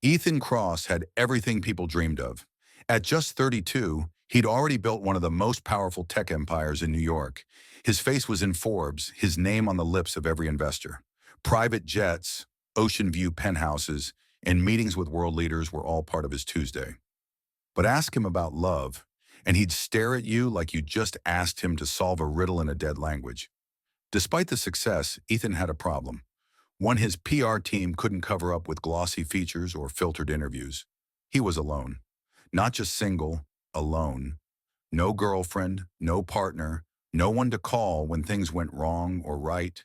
Ethan Cross had everything people dreamed of. At just 32, he'd already built one of the most powerful tech empires in New York. His face was in Forbes, his name on the lips of every investor. Private jets, ocean view penthouses, and meetings with world leaders were all part of his Tuesday. But ask him about love, and he'd stare at you like you just asked him to solve a riddle in a dead language. Despite the success, Ethan had a problem. One his PR team couldn't cover up with glossy features or filtered interviews. He was alone. Not just single, alone. No girlfriend, no partner, no one to call when things went wrong or right.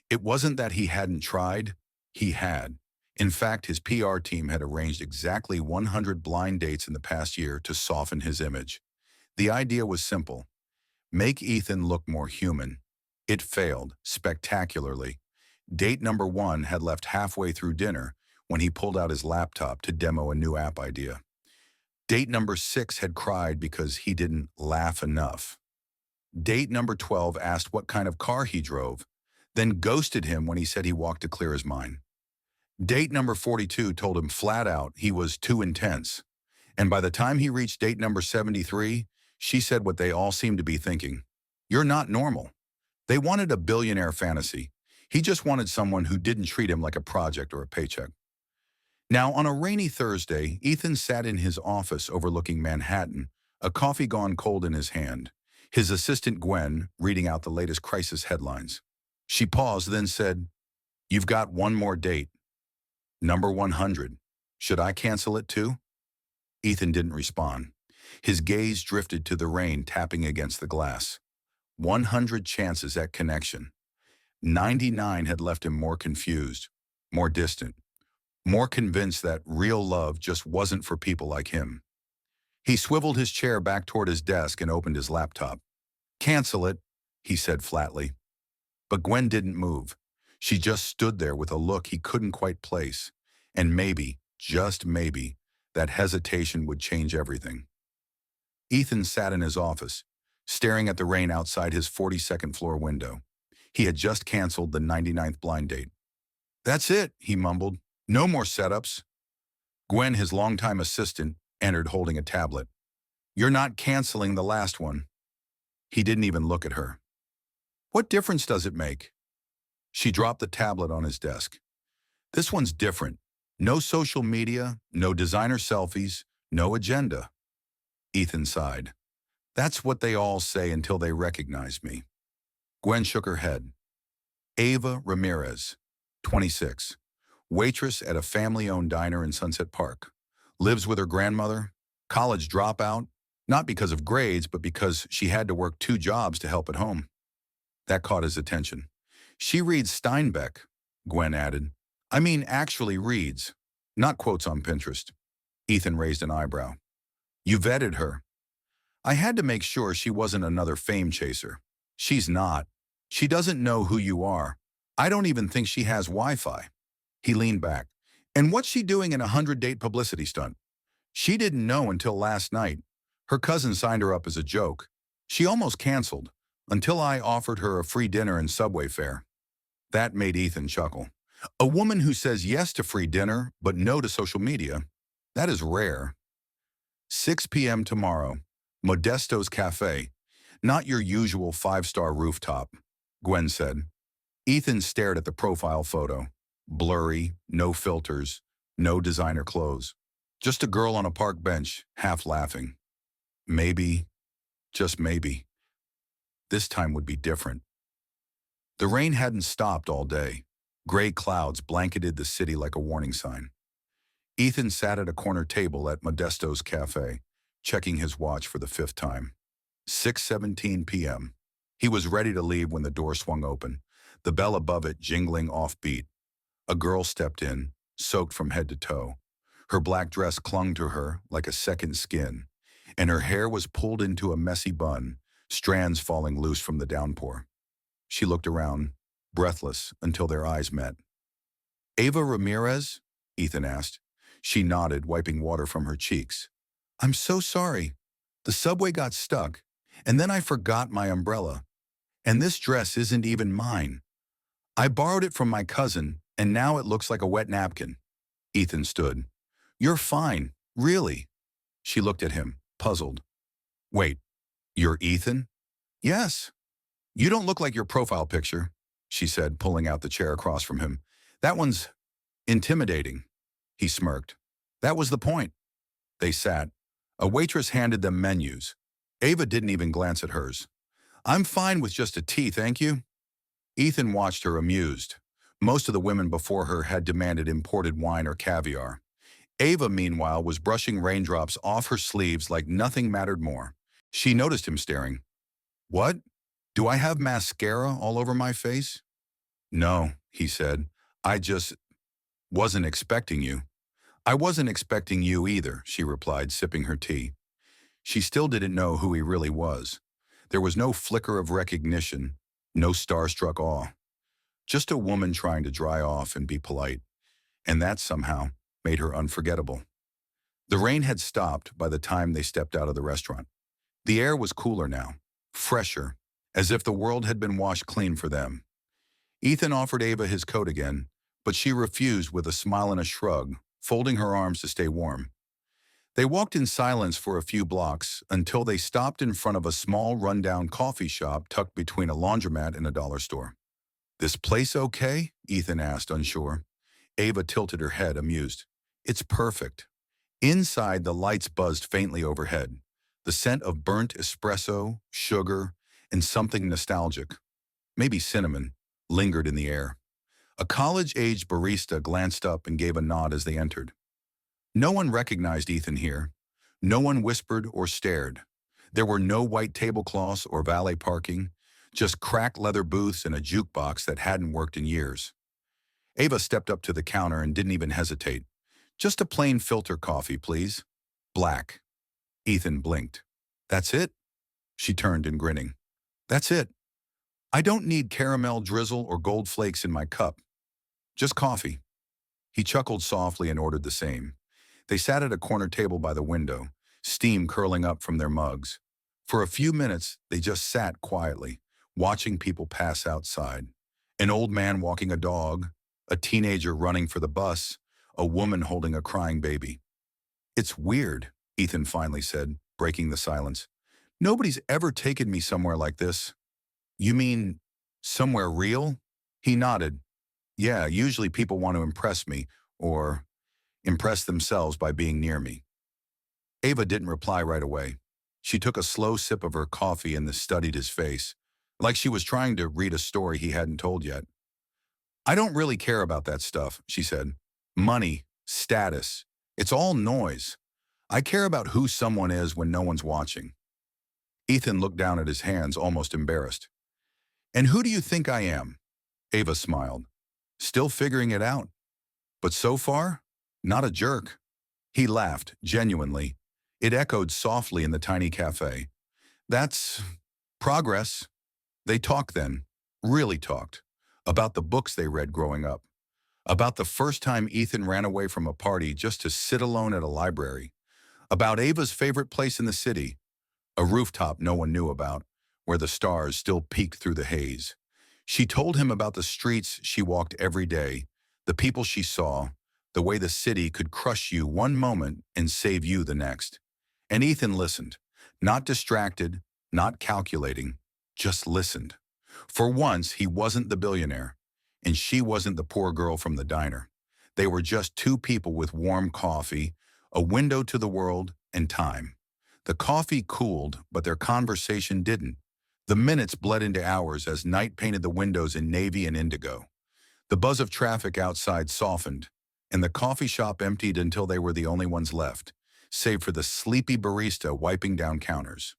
It wasn't that he hadn't tried, he had. In fact, his PR team had arranged exactly 100 blind dates in the past year to soften his image. The idea was simple. Make Ethan look more human. It failed, spectacularly. Date number 1 had left halfway through dinner when he pulled out his laptop to demo a new app idea. Date number 6 had cried because he didn't laugh enough. Date number 12 asked what kind of car he drove, then ghosted him when he said he walked to clear his mind. Date number 42 told him flat out he was too intense. And by the time he reached date number 73, she said what they all seemed to be thinking. You're not normal. They wanted a billionaire fantasy. He just wanted someone who didn't treat him like a project or a paycheck. Now, on a rainy Thursday, Ethan sat in his office overlooking Manhattan, a coffee gone cold in his hand, his assistant Gwen reading out the latest crisis headlines. She paused, then said, "You've got one more date. Number 100. Should I cancel it too?" Ethan didn't respond. His gaze drifted to the rain tapping against the glass. 100 chances at connection. 99 had left him more confused, more distant, more convinced that real love just wasn't for people like him. He swiveled his chair back toward his desk and opened his laptop. "Cancel it," he said flatly. But Gwen didn't move. She just stood there with a look he couldn't quite place. And maybe, just maybe, that hesitation would change everything. Ethan sat in his office, staring at the rain outside his 42nd floor window. He had just canceled the 99th blind date. "That's it," he mumbled. "No more setups." Gwen, his longtime assistant, entered holding a tablet. "You're not canceling the last one." He didn't even look at her. "What difference does it make?" She dropped the tablet on his desk. "This one's different. No social media, no designer selfies, no agenda." Ethan sighed. "That's what they all say until they recognize me." Gwen shook her head. Ava Ramirez, 26, waitress at a family-owned diner in Sunset Park. Lives with her grandmother, college dropout, not because of grades, but because she had to work 2 jobs to help at home. That caught his attention. "She reads Steinbeck," Gwen added. "I mean actually reads, not quotes on Pinterest." Ethan raised an eyebrow. "You vetted her." "I had to make sure she wasn't another fame chaser." "She's not. She doesn't know who you are. I don't even think she has Wi-Fi." He leaned back. "And what's she doing in a 100-date publicity stunt?" "She didn't know until last night. Her cousin signed her up as a joke. She almost canceled, until I offered her a free dinner and subway fare." That made Ethan chuckle. A woman who says yes to free dinner, but no to social media, that is rare. 6 p.m. tomorrow, Modesto's Café. Not your usual 5-star rooftop, Gwen said. Ethan stared at the profile photo. Blurry, no filters, no designer clothes. Just a girl on a park bench, half laughing. Maybe, just maybe, this time would be different. The rain hadn't stopped all day. Gray clouds blanketed the city like a warning sign. Ethan sat at a corner table at Modesto's Cafe, checking his watch for the 5th time. 6:17 p.m. He was ready to leave when the door swung open, the bell above it jingling offbeat. A girl stepped in, soaked from head to toe. Her black dress clung to her like a second skin, and her hair was pulled into a messy bun, strands falling loose from the downpour. She looked around, breathless, until their eyes met. "Ava Ramirez?" Ethan asked. She nodded, wiping water from her cheeks. "I'm so sorry. The subway got stuck, and then I forgot my umbrella. And this dress isn't even mine. I borrowed it from my cousin, and now it looks like a wet napkin." Ethan stood. You're fine, really. She looked at him, puzzled. Wait, you're Ethan? Yes. You don't look like your profile picture, she said, pulling out the chair across from him. That one's intimidating. He smirked. That was the point. They sat. A waitress handed them menus. Ava didn't even glance at hers. I'm fine with just a tea, thank you. Ethan watched her amused. Most of the women before her had demanded imported wine or caviar. Ava, meanwhile, was brushing raindrops off her sleeves like nothing mattered more. She noticed him staring. What? Do I have mascara all over my face? No, he said. I just wasn't expecting you. I wasn't expecting you either, she replied, sipping her tea. She still didn't know who he really was. There was no flicker of recognition, no starstruck awe. Just a woman trying to dry off and be polite. And that somehow made her unforgettable. The rain had stopped by the time they stepped out of the restaurant. The air was cooler now, fresher, as if the world had been washed clean for them. Ethan offered Ava his coat again, but she refused with a smile and a shrug, folding her arms to stay warm. They walked in silence for a few blocks until they stopped in front of a small rundown coffee shop tucked between a laundromat and a dollar store. This place okay? Ethan asked, unsure. Ava tilted her head, amused. It's perfect. Inside, the lights buzzed faintly overhead. The scent of burnt espresso, sugar, and something nostalgic, maybe cinnamon, lingered in the air. A college-aged barista glanced up and gave a nod as they entered. No one recognized Ethan here. No one whispered or stared. There were no white tablecloths or valet parking, just cracked leather booths and a jukebox that hadn't worked in years. Ava stepped up to the counter and didn't even hesitate. Just a plain filter coffee, please. Black. Ethan blinked. That's it? She turned and grinning. That's it. I don't need caramel drizzle or gold flakes in my cup. Just coffee. He chuckled softly and ordered the same. They sat at a corner table by the window, steam curling up from their mugs. For a few minutes, they just sat quietly, watching people pass outside. An old man walking a dog, a teenager running for the bus, a woman holding a crying baby. It's weird, Ethan finally said, breaking the silence. Nobody's ever taken me somewhere like this. You mean somewhere real? He nodded. Yeah, usually people want to impress me, or impress themselves by being near me. Ava didn't reply right away. She took a slow sip of her coffee and then studied his face, like she was trying to read a story he hadn't told yet. I don't really care about that stuff, she said. Money, status, it's all noise. I care about who someone is when no one's watching. Ethan looked down at his hands, almost embarrassed. And who do you think I am? Ava smiled. Still figuring it out. But so far, not a jerk. He laughed, genuinely. It echoed softly in the tiny cafe. That's progress. They talked then, really talked, about the books they read growing up, about the first time Ethan ran away from a party just to sit alone at a library, about Ava's favorite place in the city, a rooftop no one knew about, where the stars still peeked through the haze. She told him about the streets she walked every day, the people she saw, the way the city could crush you one moment and save you the next. And Ethan listened, not distracted, not calculating, just listened. For once, he wasn't the billionaire, and she wasn't the poor girl from the diner. They were just two people with warm coffee, a window to the world, and time. The coffee cooled, but their conversation didn't. The minutes bled into hours as night painted the windows in navy and indigo. The buzz of traffic outside softened, and the coffee shop emptied until they were the only ones left, save for the sleepy barista wiping down counters.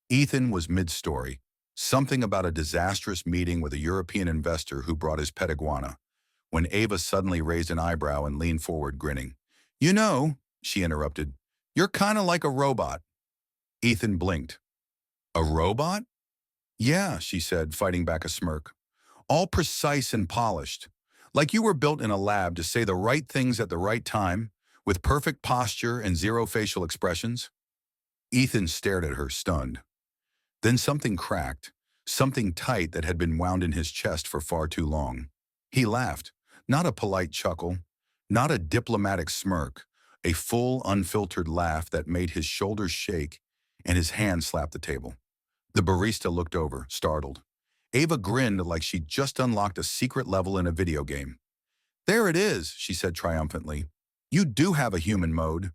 Ethan was mid-story, something about a disastrous meeting with a European investor who brought his pet iguana, when Ava suddenly raised an eyebrow and leaned forward, grinning. You know, she interrupted, you're kind of like a robot. Ethan blinked. A robot? Yeah, she said, fighting back a smirk. All precise and polished, like you were built in a lab to say the right things at the right time, with perfect posture and zero facial expressions. Ethan stared at her, stunned. Then something cracked, something tight that had been wound in his chest for far too long. He laughed, not a polite chuckle, not a diplomatic smirk, a full, unfiltered laugh that made his shoulders shake and his hand slap the table. The barista looked over, startled. Ava grinned like she'd just unlocked a secret level in a video game. "There it is," she said triumphantly. "You do have a human mode."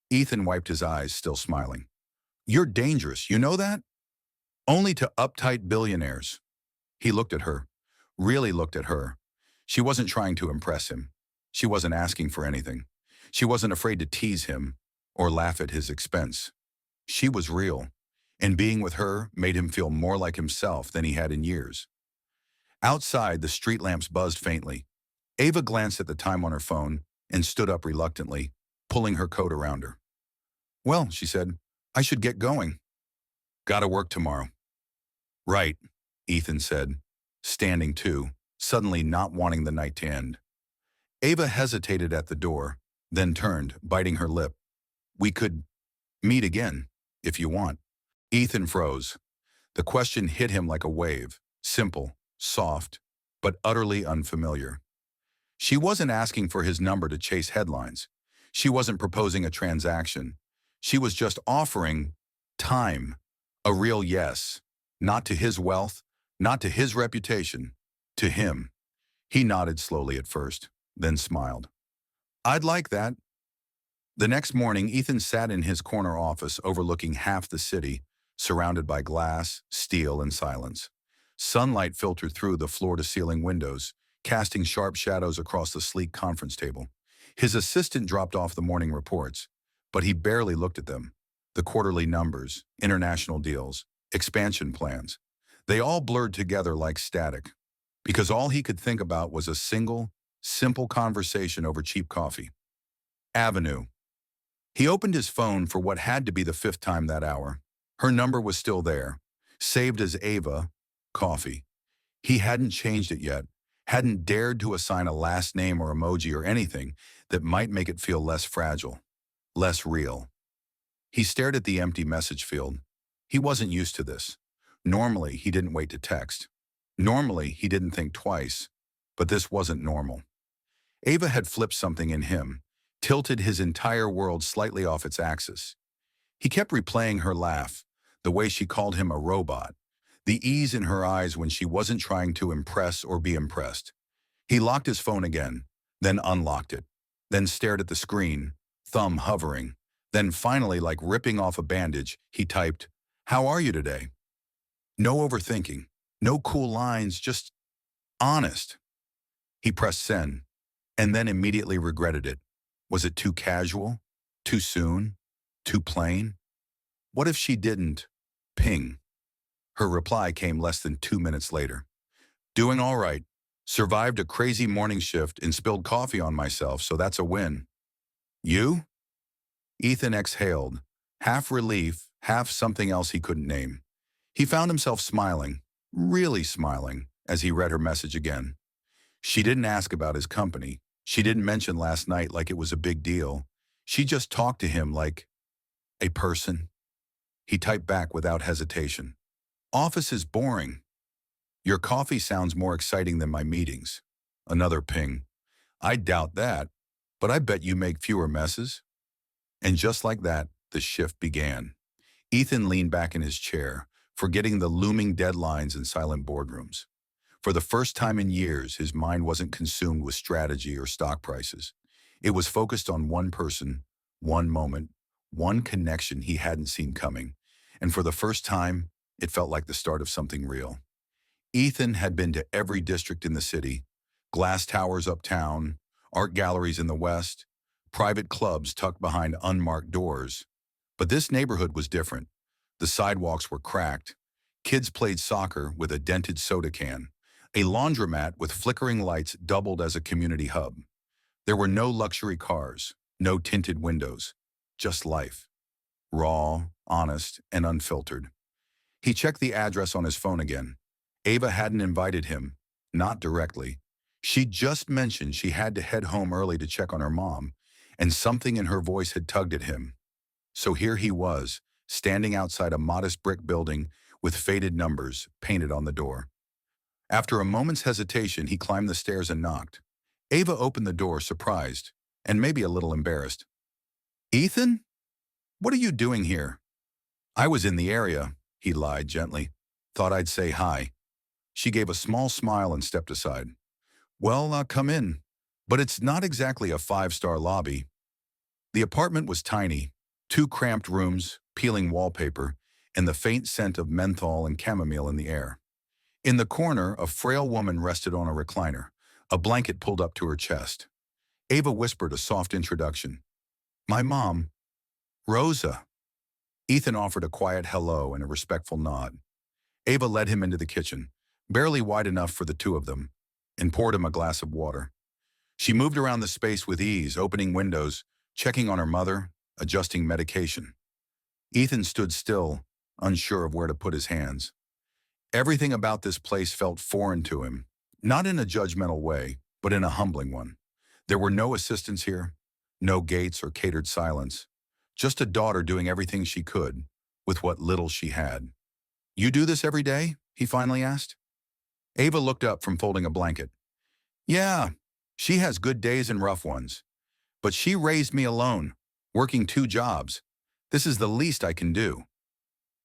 Ethan wiped his eyes, still smiling. "You're dangerous, you know that? Only to uptight billionaires." He looked at her, really looked at her. She wasn't trying to impress him. She wasn't asking for anything. She wasn't afraid to tease him or laugh at his expense. She was real, and being with her made him feel more like himself than he had in years. Outside, the street lamps buzzed faintly. Ava glanced at the time on her phone and stood up reluctantly, pulling her coat around her. "Well," she said, "I should get going. Gotta work tomorrow." "Right," Ethan said, standing too, suddenly not wanting the night to end. Ava hesitated at the door, then turned, biting her lip. "We could meet again, if you want." Ethan froze. The question hit him like a wave, simple, soft, but utterly unfamiliar. She wasn't asking for his number to chase headlines. She wasn't proposing a transaction. She was just offering time, a real yes, not to his wealth, not to his reputation, to him. He nodded slowly at first, then smiled. "I'd like that." The next morning, Ethan sat in his corner office overlooking half the city, surrounded by glass, steel, and silence. Sunlight filtered through the floor-to-ceiling windows, casting sharp shadows across the sleek conference table. His assistant dropped off the morning reports, but he barely looked at them. The quarterly numbers, international deals, expansion plans. They all blurred together like static, because all he could think about was a single, simple conversation over cheap coffee. Avenue. He opened his phone for what had to be the fifth time that hour. Her number was still there, saved as Ava, coffee. He hadn't changed it yet, hadn't dared to assign a last name or emoji or anything that might make it feel less fragile, less real. He stared at the empty message field. He wasn't used to this. Normally, he didn't wait to text. Normally, he didn't think twice, but this wasn't normal. Ava had flipped something in him, tilted his entire world slightly off its axis. He kept replaying her laugh, the way she called him a robot, the ease in her eyes when she wasn't trying to impress or be impressed. He locked his phone again, then unlocked it, then stared at the screen, thumb hovering. Then finally, like ripping off a bandage, he typed, "How are you today?" No overthinking, no cool lines, just honest. He pressed send, and then immediately regretted it. Was it too casual? Too soon? Too plain? What if she didn't ping? Her reply came less than 2 minutes later. "Doing all right. Survived a crazy morning shift and spilled coffee on myself, so that's a win. You?" Ethan exhaled, half relief, half something else he couldn't name. He found himself smiling, really smiling, as he read her message again. She didn't ask about his company. She didn't mention last night like it was a big deal. She just talked to him like a person. He typed back without hesitation. "Office is boring. Your coffee sounds more exciting than my meetings." Another ping. "I doubt that, but I bet you make fewer messes." And just like that, the shift began. Ethan leaned back in his chair, forgetting the looming deadlines and silent boardrooms. For the first time in years, his mind wasn't consumed with strategy or stock prices. It was focused on one person, one moment, one connection he hadn't seen coming. And for the first time, it felt like the start of something real. Ethan had been to every district in the city, glass towers uptown, art galleries in the west, private clubs tucked behind unmarked doors. But this neighborhood was different. The sidewalks were cracked. Kids played soccer with a dented soda can. A laundromat with flickering lights doubled as a community hub. There were no luxury cars, no tinted windows, just life. Raw, honest, and unfiltered. He checked the address on his phone again. Ava hadn't invited him, not directly. She just mentioned she had to head home early to check on her mom, and something in her voice had tugged at him. So here he was, standing outside a modest brick building with faded numbers painted on the door. After a moment's hesitation, he climbed the stairs and knocked. Ava opened the door, surprised, and maybe a little embarrassed. Ethan? What are you doing here? I was in the area, he lied gently. Thought I'd say hi. She gave a small smile and stepped aside. Well, come in. But it's not exactly a five-star lobby. The apartment was tiny, two cramped rooms, peeling wallpaper, and the faint scent of menthol and chamomile in the air. In the corner, a frail woman rested on a recliner, a blanket pulled up to her chest. Ava whispered a soft introduction. My mom, Rosa. Ethan offered a quiet hello and a respectful nod. Ava led him into the kitchen, barely wide enough for the two of them, and poured him a glass of water. She moved around the space with ease, opening windows, checking on her mother, adjusting medication. Ethan stood still, unsure of where to put his hands. Everything about this place felt foreign to him, not in a judgmental way, but in a humbling one. There were no assistants here, no gates or catered silence, just a daughter doing everything she could with what little she had. You do this every day? He finally asked. Ava looked up from folding a blanket. Yeah, she has good days and rough ones. But she raised me alone, working two jobs. This is the least I can do.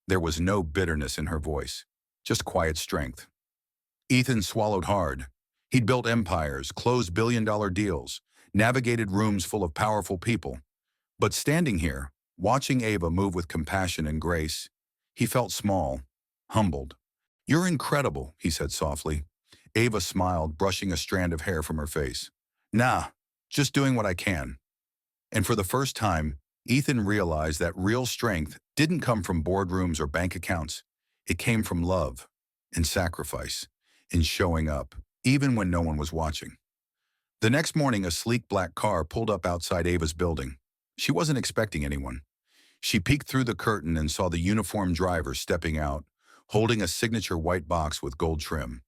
There was no bitterness in her voice, just quiet strength. Ethan swallowed hard. He'd built empires, closed billion-dollar deals, navigated rooms full of powerful people. But standing here, watching Ava move with compassion and grace, he felt small, humbled. You're incredible, he said softly. Ava smiled, brushing a strand of hair from her face. Nah, just doing what I can. And for the first time, Ethan realized that real strength didn't come from boardrooms or bank accounts. It came from love and sacrifice and showing up, even when no one was watching. The next morning, a sleek black car pulled up outside Ava's building. She wasn't expecting anyone. She peeked through the curtain and saw the uniformed driver stepping out, holding a signature white box with gold trim.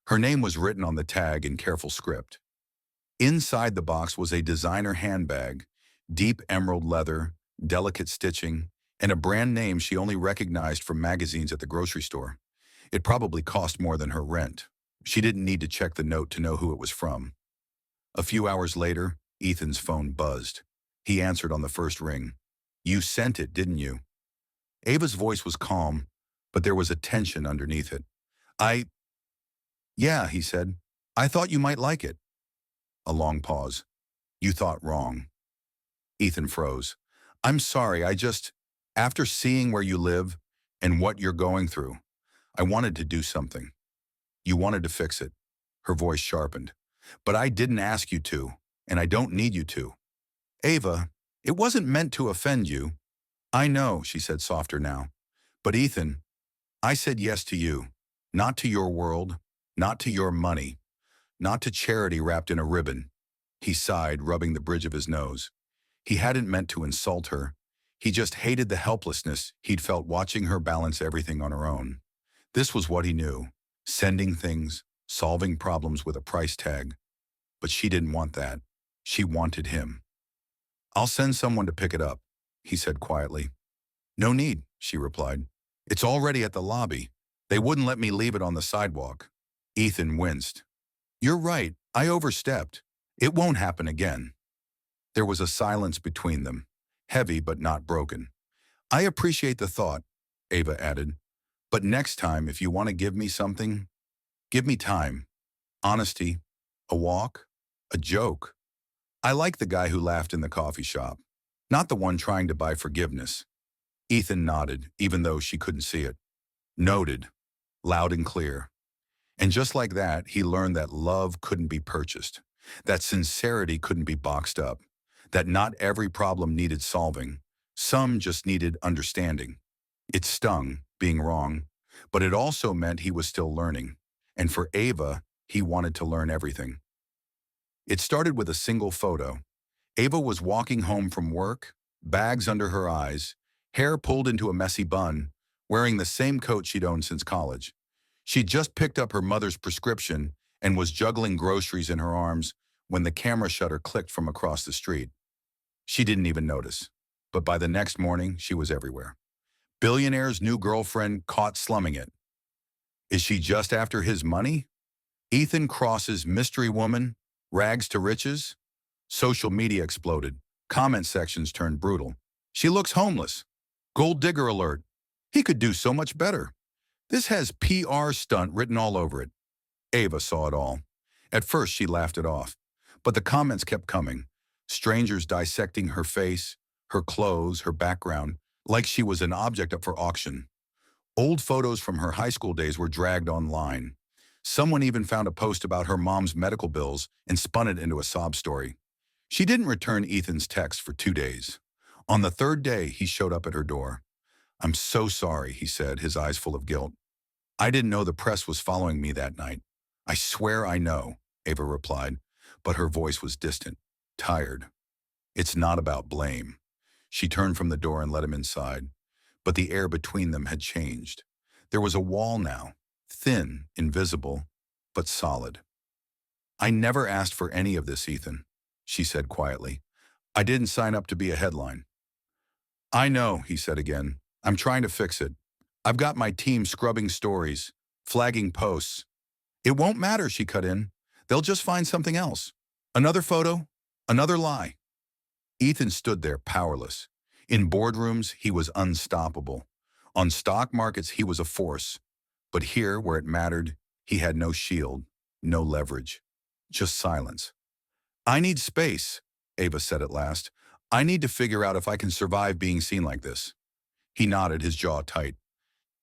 Her name was written on the tag in careful script. Inside the box was a designer handbag, deep emerald leather, delicate stitching, and a brand name she only recognized from magazines at the grocery store. It probably cost more than her rent. She didn't need to check the note to know who it was from. A few hours later, Ethan's phone buzzed. He answered on the first ring. You sent it, didn't you? Ava's voice was calm, but there was a tension underneath it. Yeah, he said. I thought you might like it. A long pause. You thought wrong. Ethan froze. I'm sorry, after seeing where you live and what you're going through, I wanted to do something. You wanted to fix it. Her voice sharpened. But I didn't ask you to, and I don't need you to. Ava, it wasn't meant to offend you. I know, she said softer now. But Ethan, I said yes to you, not to your world, not to your money, not to charity wrapped in a ribbon. He sighed, rubbing the bridge of his nose. He hadn't meant to insult her. He just hated the helplessness he'd felt watching her balance everything on her own. This was what he knew, sending things, solving problems with a price tag. But she didn't want that. She wanted him. I'll send someone to pick it up, he said quietly. No need, she replied. It's already at the lobby. They wouldn't let me leave it on the sidewalk. Ethan winced. You're right, I overstepped. It won't happen again. There was a silence between them, heavy but not broken. I appreciate the thought, Ava added. But next time, if you want to give me something, give me time. Honesty, a walk, a joke. I like the guy who laughed in the coffee shop, not the one trying to buy forgiveness. Ethan nodded, even though she couldn't see it. Noted, loud and clear. And just like that, he learned that love couldn't be purchased, that sincerity couldn't be boxed up, that not every problem needed solving. Some just needed understanding. It stung, being wrong, but it also meant he was still learning. And for Ava, he wanted to learn everything. It started with a single photo. Ava was walking home from work, bags under her eyes, hair pulled into a messy bun, wearing the same coat she'd owned since college. She'd just picked up her mother's prescription and was juggling groceries in her arms when the camera shutter clicked from across the street. She didn't even notice, but by the next morning, she was everywhere. Billionaire's new girlfriend caught slumming it. Is she just after his money? Ethan Cross's mystery woman, rags to riches? Social media exploded. Comment sections turned brutal. She looks homeless. Gold digger alert. He could do so much better. This has PR stunt written all over it. Ava saw it all. At first, she laughed it off. But the comments kept coming. Strangers dissecting her face, her clothes, her background, like she was an object up for auction. Old photos from her high school days were dragged online. Someone even found a post about her mom's medical bills and spun it into a sob story. She didn't return Ethan's text for 2 days. On the third day, he showed up at her door. "I'm so sorry," he said, his eyes full of guilt. "I didn't know the press was following me that night." "I swear I know," Ava replied, but her voice was distant, tired. "It's not about blame." She turned from the door and let him inside, but the air between them had changed. There was a wall now, thin, invisible, but solid. "I never asked for any of this, Ethan," she said quietly. "I didn't sign up to be a headline." "I know," he said again. "I'm trying to fix it. I've got my team scrubbing stories, flagging posts." "It won't matter," she cut in. "They'll just find something else. Another photo, another lie." Ethan stood there powerless. In boardrooms, he was unstoppable. On stock markets, he was a force. But here, where it mattered, he had no shield, no leverage, just silence. "I need space," Ava said at last. "I need to figure out if I can survive being seen like this." He nodded, his jaw tight.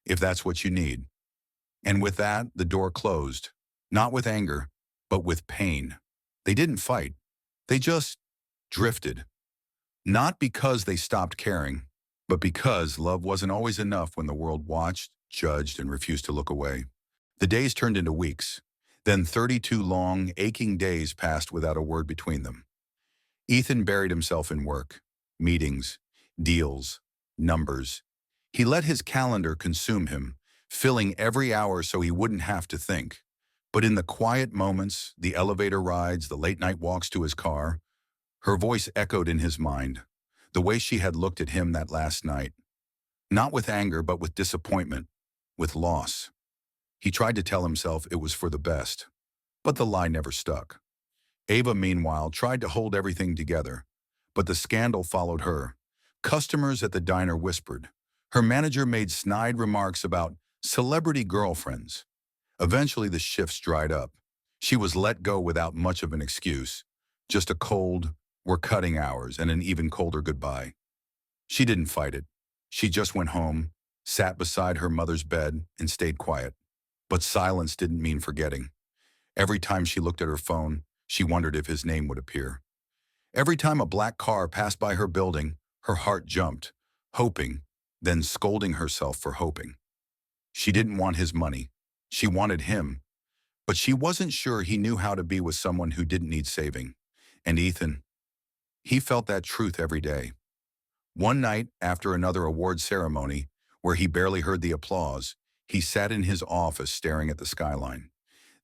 "If that's what you need." And with that, the door closed, not with anger, but with pain. They didn't fight. They just drifted. Not because they stopped caring, but because love wasn't always enough when the world watched, judged, and refused to look away. The days turned into weeks. Then 32 long, aching days passed without a word between them. Ethan buried himself in work, meetings, deals, numbers. He let his calendar consume him, filling every hour so he wouldn't have to think. But in the quiet moments, the elevator rides, the late-night walks to his car, her voice echoed in his mind, the way she had looked at him that last night. Not with anger, but with disappointment, with loss. He tried to tell himself it was for the best, but the lie never stuck. Ava, meanwhile, tried to hold everything together, but the scandal followed her. Customers at the diner whispered. Her manager made snide remarks about celebrity girlfriends. Eventually, the shifts dried up. She was let go without much of an excuse, just a cold, "we're cutting hours," and an even colder goodbye. She didn't fight it. She just went home, sat beside her mother's bed, and stayed quiet. But silence didn't mean forgetting. Every time she looked at her phone, she wondered if his name would appear. Every time a black car passed by her building, her heart jumped, hoping, then scolding herself for hoping. She didn't want his money. She wanted him. But she wasn't sure he knew how to be with someone who didn't need saving. And Ethan, he felt that truth every day. One night, after another award ceremony, where he barely heard the applause, he sat in his office staring at the skyline.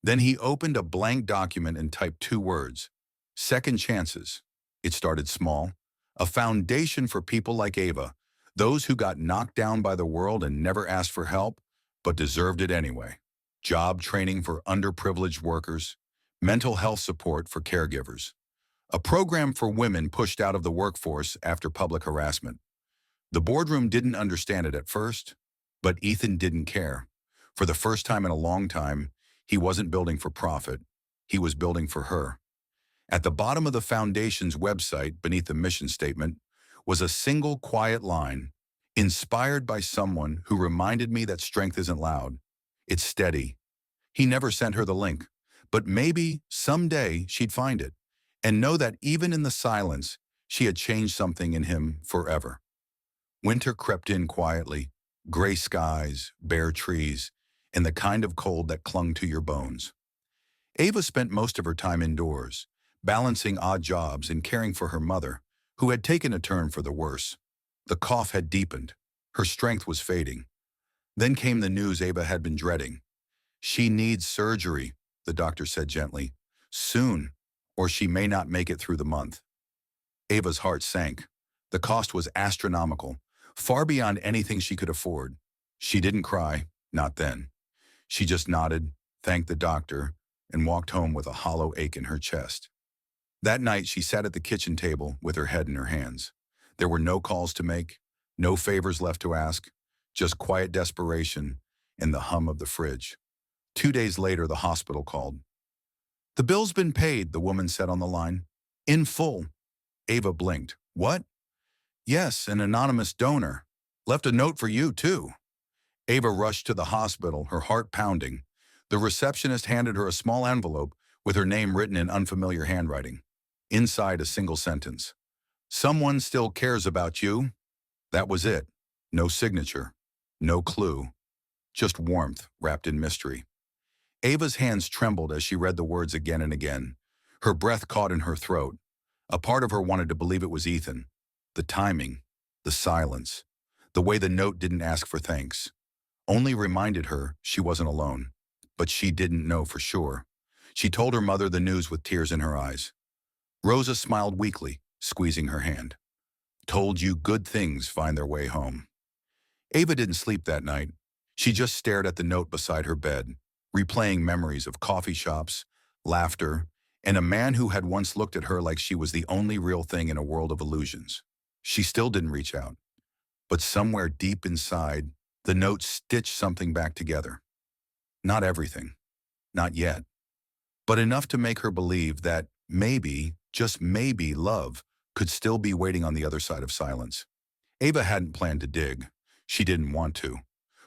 Then he opened a blank document and typed 2 words. Second chances. It started small. A foundation for people like Ava, those who got knocked down by the world and never asked for help, but deserved it anyway. Job training for underprivileged workers. Mental health support for caregivers. A program for women pushed out of the workforce after public harassment. The boardroom didn't understand it at first, but Ethan didn't care. For the first time in a long time, he wasn't building for profit. He was building for her. At the bottom of the foundation's website, beneath the mission statement, was a single quiet line, "Inspired by someone who reminded me that strength isn't loud. It's steady." He never sent her the link, but maybe someday she'd find it and know that even in the silence, she had changed something in him forever. Winter crept in quietly, gray skies, bare trees, and the kind of cold that clung to your bones. Ava spent most of her time indoors, balancing odd jobs and caring for her mother, who had taken a turn for the worse. The cough had deepened. Her strength was fading. Then came the news Ava had been dreading. "She needs surgery," the doctor said gently. "Soon, or she may not make it through the month." Ava's heart sank. The cost was astronomical, far beyond anything she could afford. She didn't cry, not then. She just nodded, thanked the doctor, and walked home with a hollow ache in her chest. That night, she sat at the kitchen table with her head in her hands. There were no calls to make, no favors left to ask, just quiet desperation and the hum of the fridge. 2 days later, the hospital called. "The bill's been paid," the woman said on the line. "In full." Ava blinked. "What?" "Yes, an anonymous donor. Left a note for you, too." Ava rushed to the hospital, her heart pounding. The receptionist handed her a small envelope with her name written in unfamiliar handwriting. Inside, a single sentence. "Someone still cares about you." That was it. No signature. No clue. Just warmth wrapped in mystery. Ava's hands trembled as she read the words again and again. Her breath caught in her throat. A part of her wanted to believe it was Ethan. The timing, the silence, the way the note didn't ask for thanks, only reminded her she wasn't alone. But she didn't know for sure. She told her mother the news with tears in her eyes. Rosa smiled weakly, squeezing her hand. "Told you good things find their way home." Ava didn't sleep that night. She just stared at the note beside her bed, replaying memories of coffee shops, laughter, and a man who had once looked at her like she was the only real thing in a world of illusions. She still didn't reach out. But somewhere deep inside, the note stitched something back together. Not everything. Not yet. But enough to make her believe that maybe, just maybe, love could still be waiting on the other side of silence. Ava hadn't planned to dig. She didn't want to.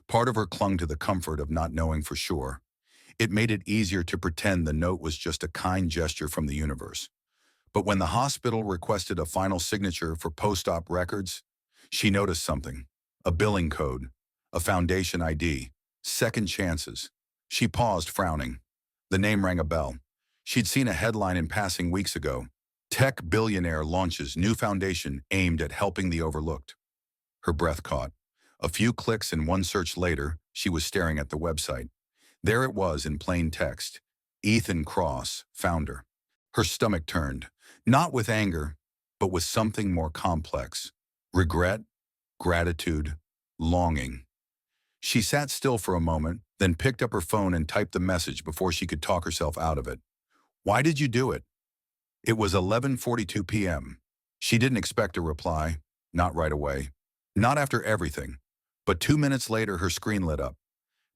Part of her clung to the comfort of not knowing for sure. It made it easier to pretend the note was just a kind gesture from the universe. But when the hospital requested a final signature for post-op records, she noticed something. A billing code, a foundation ID, second chances. She paused, frowning. The name rang a bell. She'd seen a headline in passing weeks ago. Tech billionaire launches new foundation aimed at helping the overlooked. Her breath caught. A few clicks and one search later, she was staring at the website. There it was in plain text. Ethan Cross, founder. Her stomach turned, not with anger, but with something more complex. Regret, gratitude, longing. She sat still for a moment, then picked up her phone and typed the message before she could talk herself out of it. "Why did you do it?" It was 11:42 p.m. She didn't expect a reply, not right away, not after everything. But 2 minutes later, her screen lit up.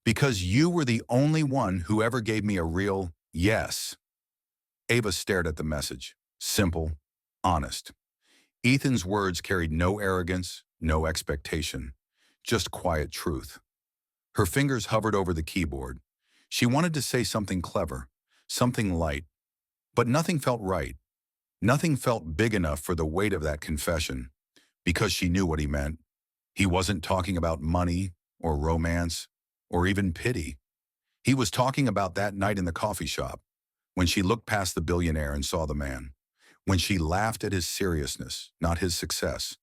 "Because you were the only one who ever gave me a real yes." Ava stared at the message. Simple, honest. Ethan's words carried no arrogance, no expectation, just quiet truth. Her fingers hovered over the keyboard. She wanted to say something clever, something light, but nothing felt right. Nothing felt big enough for the weight of that confession, because she knew what he meant. He wasn't talking about money or romance or even pity. He was talking about that night in the coffee shop, when she looked past the billionaire and saw the man, when she laughed at his seriousness, not his success,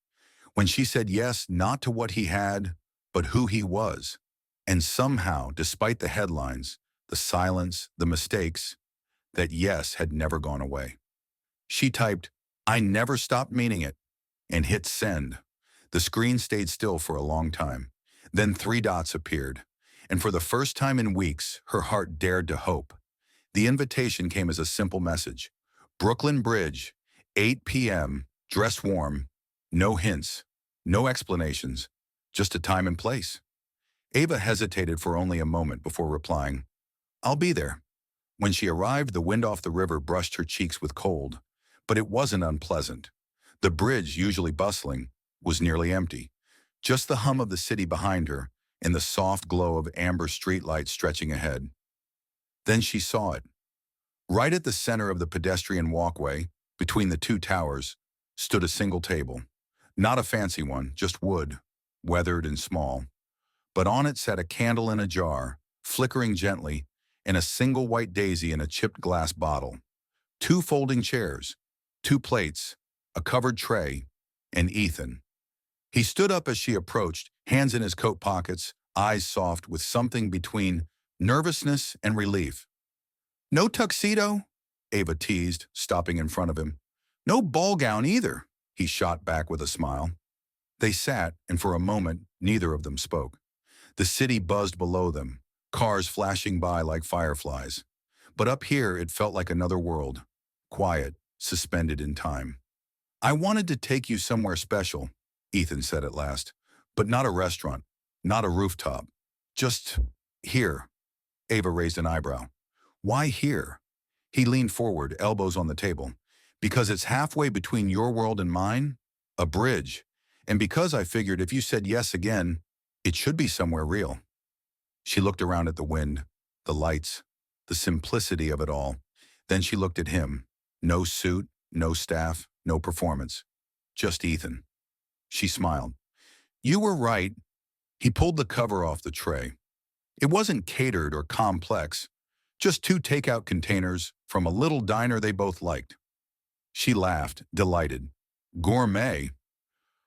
when she said yes not to what he had, but who he was. And somehow, despite the headlines, the silence, the mistakes, that yes had never gone away. She typed, "I never stopped meaning it," and hit send. The screen stayed still for a long time. Then 3 dots appeared, and for the first time in weeks, her heart dared to hope. The invitation came as a simple message. Brooklyn Bridge, 8 p.m., dress warm, no hints, no explanations, just a time and place. Ava hesitated for only a moment before replying, "I'll be there." When she arrived, the wind off the river brushed her cheeks with cold, but it wasn't unpleasant. The bridge, usually bustling, was nearly empty. Just the hum of the city behind her and the soft glow of amber streetlights stretching ahead. Then she saw it. Right at the center of the pedestrian walkway, between the two towers, stood a single table. Not a fancy one, just wood, weathered and small. But on it sat a candle in a jar, flickering gently, and a single white daisy in a chipped glass bottle. 2 folding chairs, 2 plates, a covered tray, and Ethan. He stood up as she approached, hands in his coat pockets, eyes soft with something between nervousness and relief. "No tuxedo?" Ava teased, stopping in front of him. "No ball gown either," he shot back with a smile. They sat, and for a moment, neither of them spoke. The city buzzed below them, cars flashing by like fireflies. But up here, it felt like another world. Quiet, suspended in time. I wanted to take you somewhere special, Ethan said at last, but not a restaurant, not a rooftop. Just here. Ava raised an eyebrow. Why here? He leaned forward, elbows on the table. Because it's halfway between your world and mine? A bridge. And because I figured if you said yes again, it should be somewhere real. She looked around at the wind, the lights, the simplicity of it all. Then she looked at him. No suit, no staff, no performance. Just Ethan. She smiled. You were right. He pulled the cover off the tray. It wasn't catered or complex, just two takeout containers from a little diner they both liked. She laughed, delighted. Gourmet?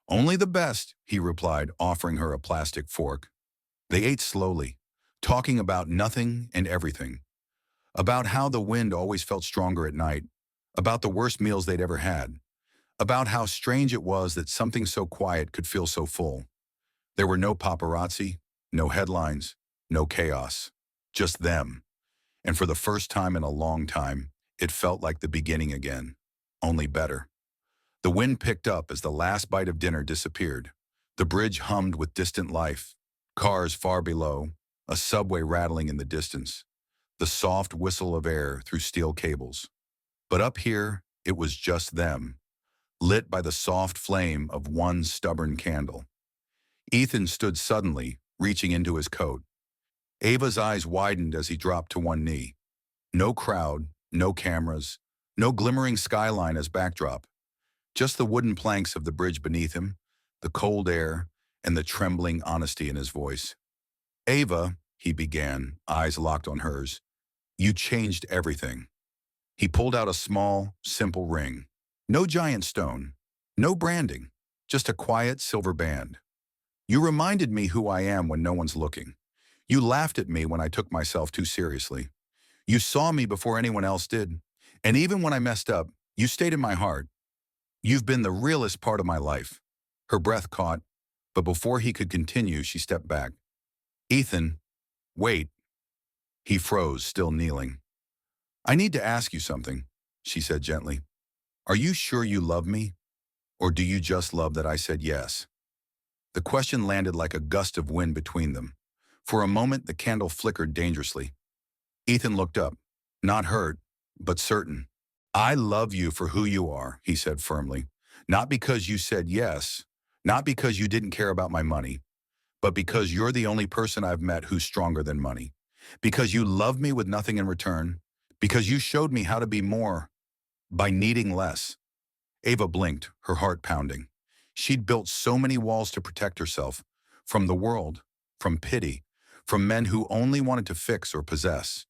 Only the best, he replied, offering her a plastic fork. They ate slowly, talking about nothing and everything. About how the wind always felt stronger at night, about the worst meals they'd ever had, about how strange it was that something so quiet could feel so full. There were no paparazzi, no headlines, no chaos, just them. And for the first time in a long time, it felt like the beginning again, only better. The wind picked up as the last bite of dinner disappeared. The bridge hummed with distant life, cars far below, a subway rattling in the distance, the soft whistle of air through steel cables. But up here, it was just them, lit by the soft flame of one stubborn candle. Ethan stood suddenly, reaching into his coat. Ava's eyes widened as he dropped to one knee. No crowd, no cameras, no glimmering skyline as backdrop. Just the wooden planks of the bridge beneath him, the cold air, and the trembling honesty in his voice. Ava, he began, eyes locked on hers, you changed everything. He pulled out a small, simple ring. No giant stone, no branding, just a quiet silver band. You reminded me who I am when no one's looking. You laughed at me when I took myself too seriously. You saw me before anyone else did. And even when I messed up, you stayed in my heart. You've been the realest part of my life. Her breath caught, but before he could continue, she stepped back. Ethan, wait. He froze, still kneeling. I need to ask you something, she said gently. Are you sure you love me? Or do you just love that I said yes? The question landed like a gust of wind between them. For a moment, the candle flickered dangerously. Ethan looked up, not hurt, but certain. I love you for who you are, he said firmly. Not because you said yes, not because you didn't care about my money, but because you're the only person I've met who's stronger than money. Because you love me with nothing in return. Because you showed me how to be more by needing less. Ava blinked, her heart pounding. She'd built so many walls to protect herself, from the world, from pity, from men who only wanted to fix or possess.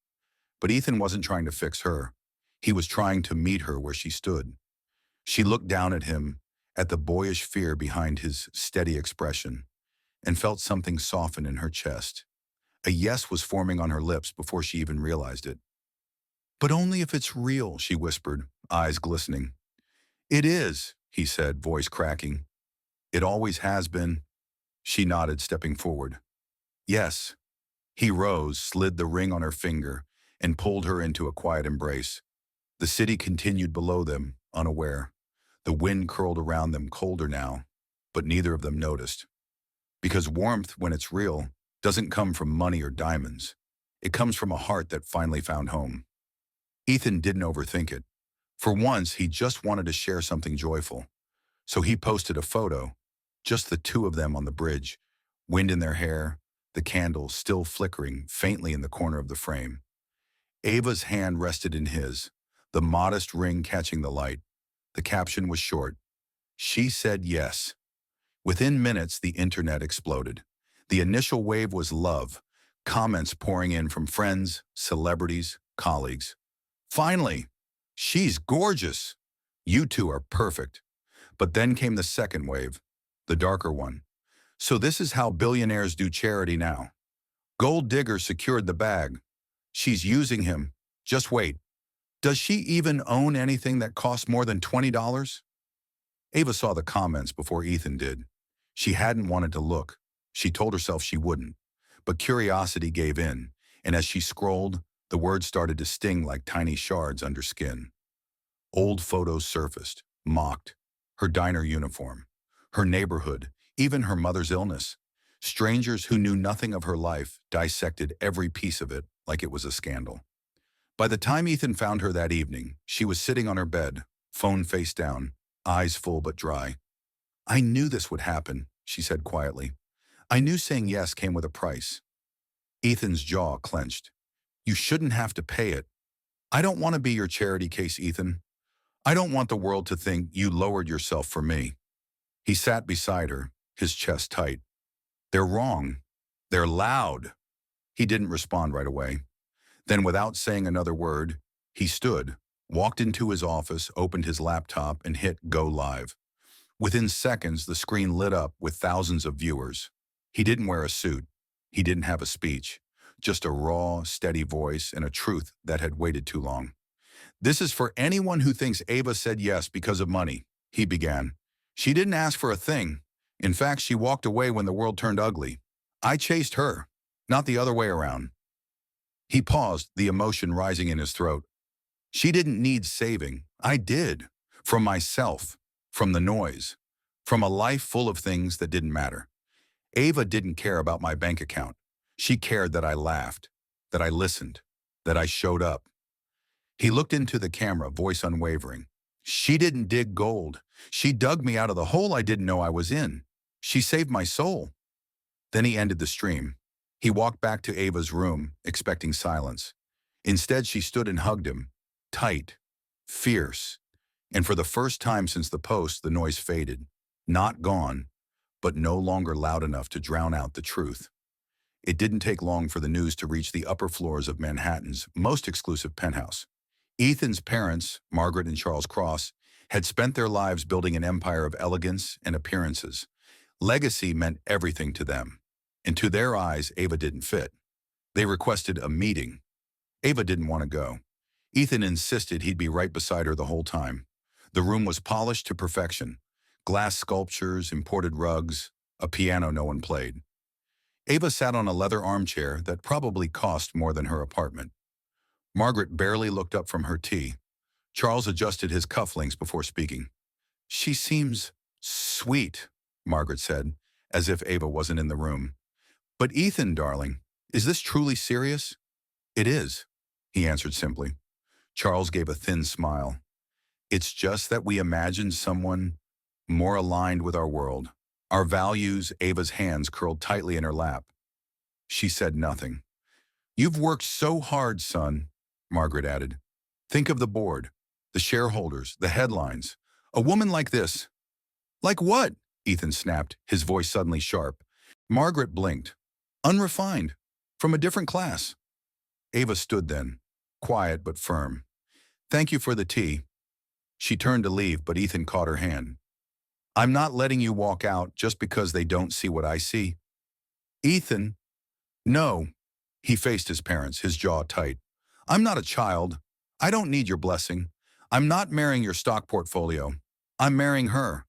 But Ethan wasn't trying to fix her. He was trying to meet her where she stood. She looked down at him, at the boyish fear behind his steady expression, and felt something soften in her chest. A yes was forming on her lips before she even realized it. But only if it's real, she whispered, eyes glistening. It is, he said, voice cracking. It always has been. She nodded, stepping forward. Yes. He rose, slid the ring on her finger, and pulled her into a quiet embrace. The city continued below them, unaware. The wind curled around them, colder now, but neither of them noticed. Because warmth, when it's real, doesn't come from money or diamonds. It comes from a heart that finally found home. Ethan didn't overthink it. For once, he just wanted to share something joyful. So he posted a photo, just the two of them on the bridge, wind in their hair, the candle still flickering faintly in the corner of the frame. Ava's hand rested in his, the modest ring catching the light. The caption was short. She said yes. Within minutes, the internet exploded. The initial wave was love, comments pouring in from friends, celebrities, colleagues. Finally, she's gorgeous. You two are perfect. But then came the second wave, the darker one. So this is how billionaires do charity now. Gold digger secured the bag. She's using him. Just wait. Does she even own anything that costs more than $20? Ava saw the comments before Ethan did. She hadn't wanted to look. She told herself she wouldn't. But curiosity gave in, and as she scrolled, the words started to sting like tiny shards under skin. Old photos surfaced, mocked. Her diner uniform, her neighborhood, even her mother's illness. Strangers who knew nothing of her life dissected every piece of it like it was a scandal. By the time Ethan found her that evening, she was sitting on her bed, phone face down, eyes full but dry. "I knew this would happen," she said quietly. "I knew saying yes came with a price." Ethan's jaw clenched. "You shouldn't have to pay it. I don't want to be your charity case, Ethan. I don't want the world to think you lowered yourself for me." He sat beside her, his chest tight. "They're wrong. They're loud." He didn't respond right away. Then, without saying another word, he stood, walked into his office, opened his laptop, and hit Go Live. Within seconds, the screen lit up with thousands of viewers. He didn't wear a suit. He didn't have a speech. Just a raw, steady voice and a truth that had waited too long. "This is for anyone who thinks Ava said yes because of money," he began. "She didn't ask for a thing. In fact, she walked away when the world turned ugly. I chased her, not the other way around." He paused, the emotion rising in his throat. "She didn't need saving. I did. From myself, from the noise, from a life full of things that didn't matter. Ava didn't care about my bank account. She cared that I laughed, that I listened, that I showed up." He looked into the camera, voice unwavering. "She didn't dig gold. She dug me out of the hole I didn't know I was in. She saved my soul." Then he ended the stream. He walked back to Ava's room, expecting silence. Instead, she stood and hugged him, tight, fierce. And for the first time since the post, the noise faded. Not gone, but no longer loud enough to drown out the truth. It didn't take long for the news to reach the upper floors of Manhattan's most exclusive penthouse. Ethan's parents, Margaret and Charles Cross, had spent their lives building an empire of elegance and appearances. Legacy meant everything to them. And to their eyes, Ava didn't fit. They requested a meeting. Ava didn't want to go. Ethan insisted he'd be right beside her the whole time. The room was polished to perfection. Glass sculptures, imported rugs, a piano no one played. Ava sat on a leather armchair that probably cost more than her apartment. Margaret barely looked up from her tea. Charles adjusted his cufflinks before speaking. "She seems sweet," Margaret said, as if Ava wasn't in the room. "But Ethan, darling, is this truly serious?" "It is," he answered simply. Charles gave a thin smile. "It's just that we imagined someone more aligned with our world. Our values." Ava's hands curled tightly in her lap. She said nothing. "You've worked so hard, son," Margaret added. "Think of the board, the shareholders, the headlines. A woman like this." "Like what?" Ethan snapped, his voice suddenly sharp. Margaret blinked. "Unrefined. From a different class." Ava stood then, quiet but firm. "Thank you for the tea." She turned to leave, but Ethan caught her hand. "I'm not letting you walk out just because they don't see what I see." "Ethan." "No." He faced his parents, his jaw tight. "I'm not a child. I don't need your blessing. I'm not marrying your stock portfolio. I'm marrying her."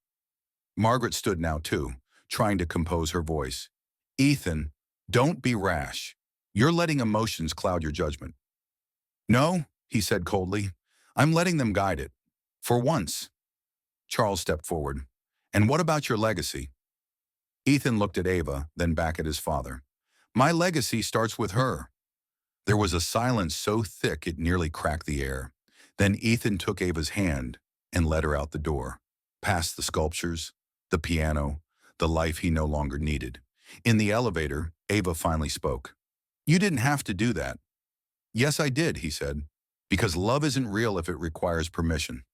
Margaret stood now too, trying to compose her voice. "Ethan, don't be rash. You're letting emotions cloud your judgment." "No," he said coldly. "I'm letting them guide it. For once." Charles stepped forward. "And what about your legacy?" Ethan looked at Ava, then back at his father. "My legacy starts with her." There was a silence so thick it nearly cracked the air. Then Ethan took Ava's hand and led her out the door, past the sculptures, the piano, the life he no longer needed. In the elevator, Ava finally spoke. "You didn't have to do that." "Yes, I did," he said, "because love isn't real if it requires permission."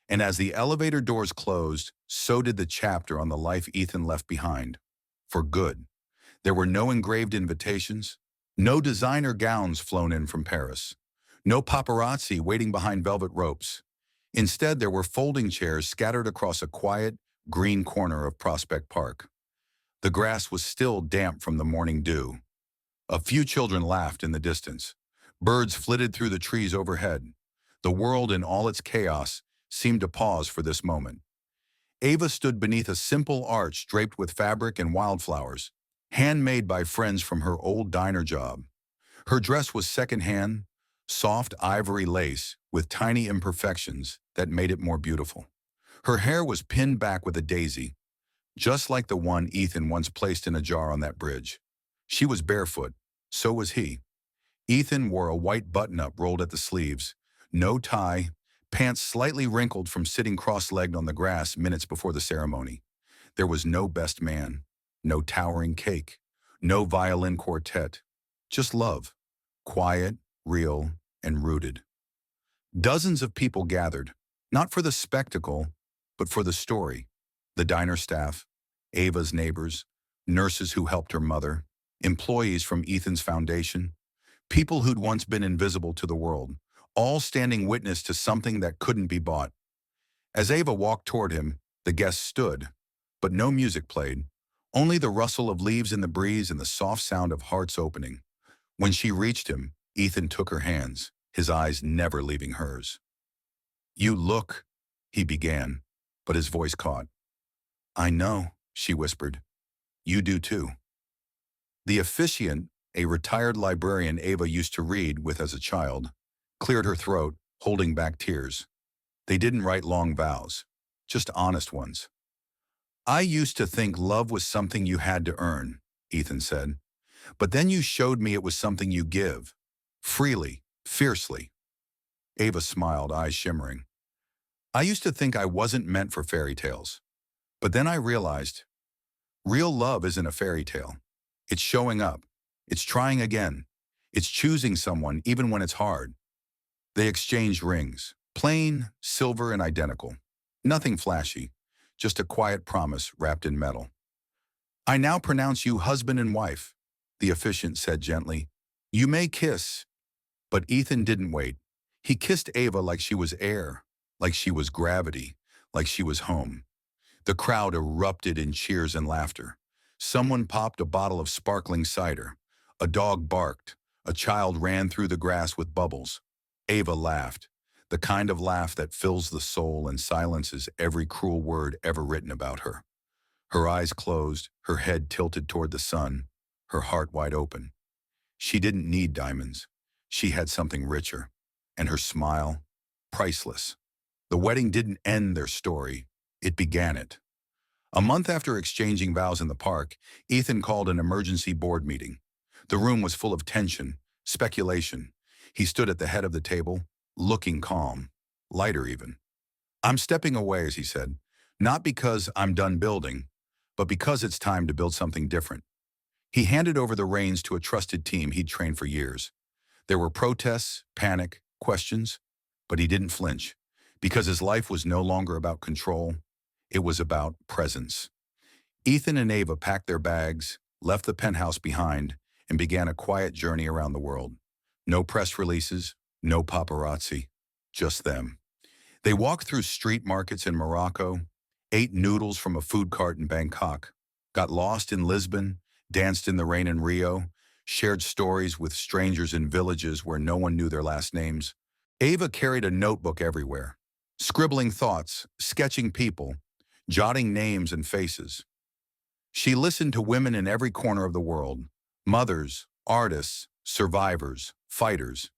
And as the elevator doors closed, so did the chapter on the life Ethan left behind. For good. There were no engraved invitations, no designer gowns flown in from Paris, no paparazzi waiting behind velvet ropes. Instead, there were folding chairs scattered across a quiet, green corner of Prospect Park. The grass was still damp from the morning dew. A few children laughed in the distance. Birds flitted through the trees overhead. The world in all its chaos seemed to pause for this moment. Ava stood beneath a simple arch draped with fabric and wildflowers, handmade by friends from her old diner job. Her dress was secondhand, soft ivory lace with tiny imperfections, that made it more beautiful. Her hair was pinned back with a daisy, just like the one Ethan once placed in a jar on that bridge. She was barefoot. So was he. Ethan wore a white button-up rolled at the sleeves, no tie, pants slightly wrinkled from sitting cross-legged on the grass minutes before the ceremony. There was no best man, no towering cake, no violin quartet, just love, quiet, real, and rooted. Dozens of people gathered, not for the spectacle, but for the story. The diner staff, Ava's neighbors, nurses who helped her mother, employees from Ethan's foundation, people who'd once been invisible to the world, all standing witness to something that couldn't be bought. As Ava walked toward him, the guests stood, but no music played, only the rustle of leaves in the breeze and the soft sound of hearts opening. When she reached him, Ethan took her hands, his eyes never leaving hers. "You look," he began, but his voice caught. "I know," she whispered. "You do too." The officiant, a retired librarian Ava used to read with as a child, cleared her throat, holding back tears. They didn't write long vows, just honest ones. "I used to think love was something you had to earn," Ethan said. "But then you showed me it was something you give. Freely, fiercely." Ava smiled, eyes shimmering. "I used to think I wasn't meant for fairy tales. But then I realized, real love isn't a fairy tale. It's showing up. It's trying again. It's choosing someone even when it's hard." They exchanged rings, plain, silver, and identical. Nothing flashy, just a quiet promise wrapped in metal. "I now pronounce you husband and wife," the officiant said gently. "You may kiss." But Ethan didn't wait. He kissed Ava like she was air, like she was gravity, like she was home. The crowd erupted in cheers and laughter. Someone popped a bottle of sparkling cider. A dog barked. A child ran through the grass with bubbles. Ava laughed, the kind of laugh that fills the soul and silences every cruel word ever written about her. Her eyes closed, her head tilted toward the sun, her heart wide open. She didn't need diamonds. She had something richer. And her smile, priceless. The wedding didn't end their story. It began it. A month after exchanging vows in the park, Ethan called an emergency board meeting. The room was full of tension, speculation. He stood at the head of the table, looking calm, lighter even. "I'm stepping away," as he said, "not because I'm done building, but because it's time to build something different." He handed over the reins to a trusted team he'd trained for years. There were protests, panic, questions, but he didn't flinch, because his life was no longer about control. It was about presence. Ethan and Ava packed their bags, left the penthouse behind, and began a quiet journey around the world. No press releases, no paparazzi, just them. They walked through street markets in Morocco, ate noodles from a food cart in Bangkok, got lost in Lisbon, danced in the rain in Rio, shared stories with strangers in villages where no one knew their last names. Ava carried a notebook everywhere, scribbling thoughts, sketching people, jotting names and faces. She listened to women in every corner of the world, mothers, artists, survivors, fighters.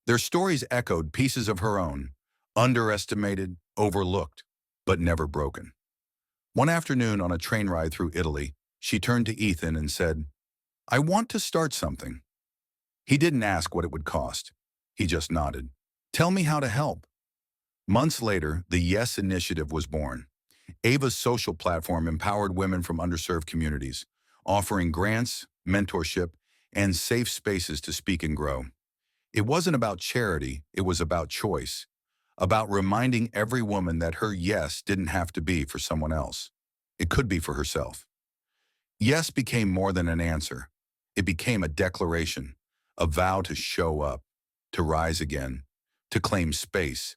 Their stories echoed pieces of her own, underestimated, overlooked, but never broken. One afternoon on a train ride through Italy, she turned to Ethan and said, "I want to start something." He didn't ask what it would cost. He just nodded. "Tell me how to help." Months later, the Yes Initiative was born. Ava's social platform empowered women from underserved communities, offering grants, mentorship, and safe spaces to speak and grow. It wasn't about charity, it was about choice, about reminding every woman that her yes didn't have to be for someone else. It could be for herself. Yes became more than an answer. It became a declaration, a vow to show up, to rise again, to claim space.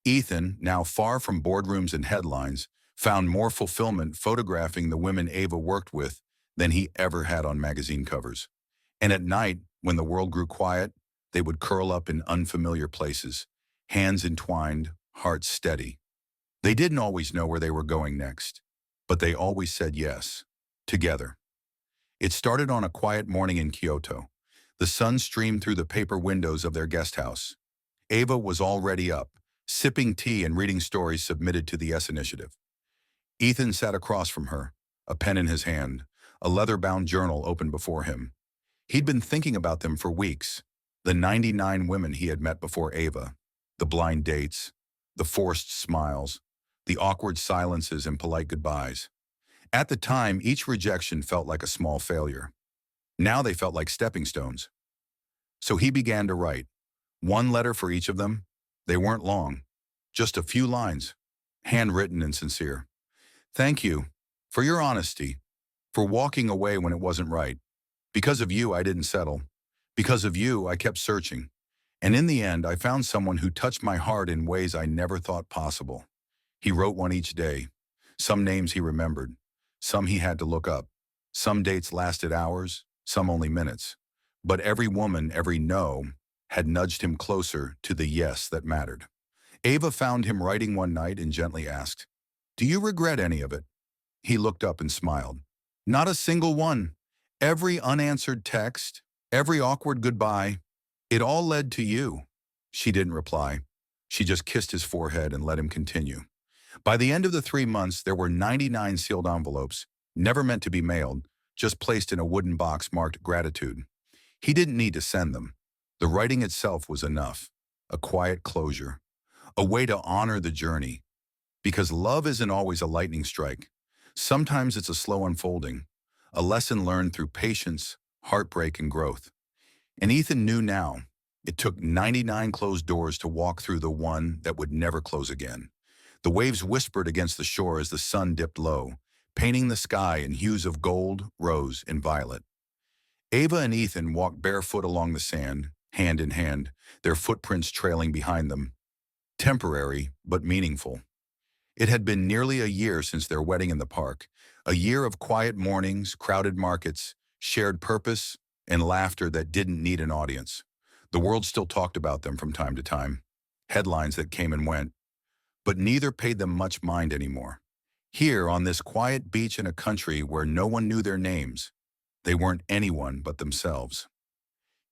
Ethan, now far from boardrooms and headlines, found more fulfillment photographing the women Ava worked with than he ever had on magazine covers. And at night, when the world grew quiet, they would curl up in unfamiliar places, hands entwined, hearts steady. They didn't always know where they were going next, but they always said yes, together. It started on a quiet morning in Kyoto. The sun streamed through the paper windows of their guest house. Ava was already up, sipping tea and reading stories submitted to the S Initiative. Ethan sat across from her, a pen in his hand, a leather-bound journal open before him. He'd been thinking about them for weeks, the 99 women he had met before Ava, the blind dates, the forced smiles, the awkward silences and polite goodbyes. At the time, each rejection felt like a small failure. Now they felt like stepping stones. So he began to write. One letter for each of them. They weren't long, just a few lines, handwritten and sincere. Thank you for your honesty, for walking away when it wasn't right. Because of you, I didn't settle. Because of you, I kept searching. And in the end, I found someone who touched my heart in ways I never thought possible. He wrote one each day. Some names he remembered. Some he had to look up. Some dates lasted hours, some only minutes. But every woman, every no, had nudged him closer to the yes that mattered. Ava found him writing one night and gently asked, "Do you regret any of it?" He looked up and smiled. "Not a single one. Every unanswered text, every awkward goodbye, it all led to you." She didn't reply. She just kissed his forehead and let him continue. By the end of the 3 months, there were 99 sealed envelopes, never meant to be mailed, just placed in a wooden box marked gratitude. He didn't need to send them. The writing itself was enough, a quiet closure, a way to honor the journey. Because love isn't always a lightning strike. Sometimes it's a slow unfolding, a lesson learned through patience, heartbreak, and growth. And Ethan knew now, it took 99 closed doors to walk through the one that would never close again. The waves whispered against the shore as the sun dipped low, painting the sky in hues of gold, rose, and violet. Ava and Ethan walked barefoot along the sand, hand in hand, their footprints trailing behind them. Temporary, but meaningful. It had been nearly a year since their wedding in the park, a year of quiet mornings, crowded markets, shared purpose, and laughter that didn't need an audience. The world still talked about them from time to time, headlines that came and went, but neither paid them much mind anymore. Here, on this quiet beach in a country where no one knew their names, they weren't anyone but themselves.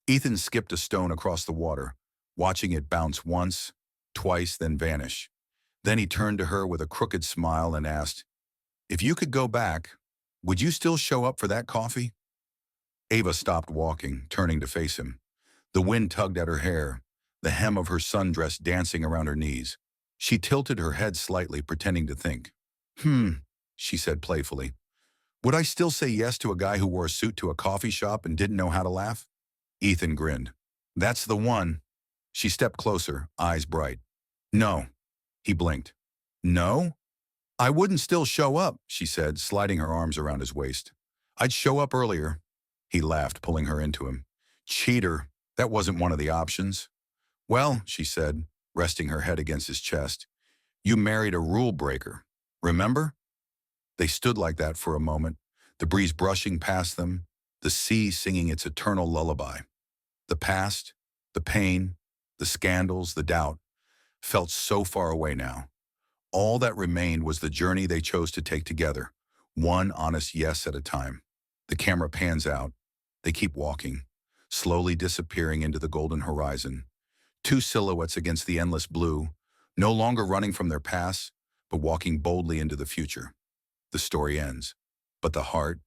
Ethan skipped a stone across the water, watching it bounce once, twice, then vanish. Then he turned to her with a crooked smile and asked, "If you could go back, would you still show up for that coffee?" Ava stopped walking, turning to face him. The wind tugged at her hair, the hem of her sundress dancing around her knees. She tilted her head slightly, pretending to think. She said playfully. "Would I still say yes to a guy who wore a suit to a coffee shop and didn't know how to laugh?" Ethan grinned. "That's the one." She stepped closer, eyes bright. "No." He blinked. "No? I wouldn't still show up," she said, sliding her arms around his waist. "I'd show up earlier." He laughed, pulling her into him. "Cheater, that wasn't one of the options." "Well," she said, resting her head against his chest, "you married a rule breaker. Remember?" They stood like that for a moment, the breeze brushing past them, the sea singing its eternal lullaby. The past, the pain, the scandals, the doubt, felt so far away now. All that remained was the journey they chose to take together, one honest yes at a time. The camera pans out. They keep walking, slowly disappearing into the golden horizon. Two silhouettes against the endless blue, no longer running from their past, but walking boldly into the future. The story ends, but the heart,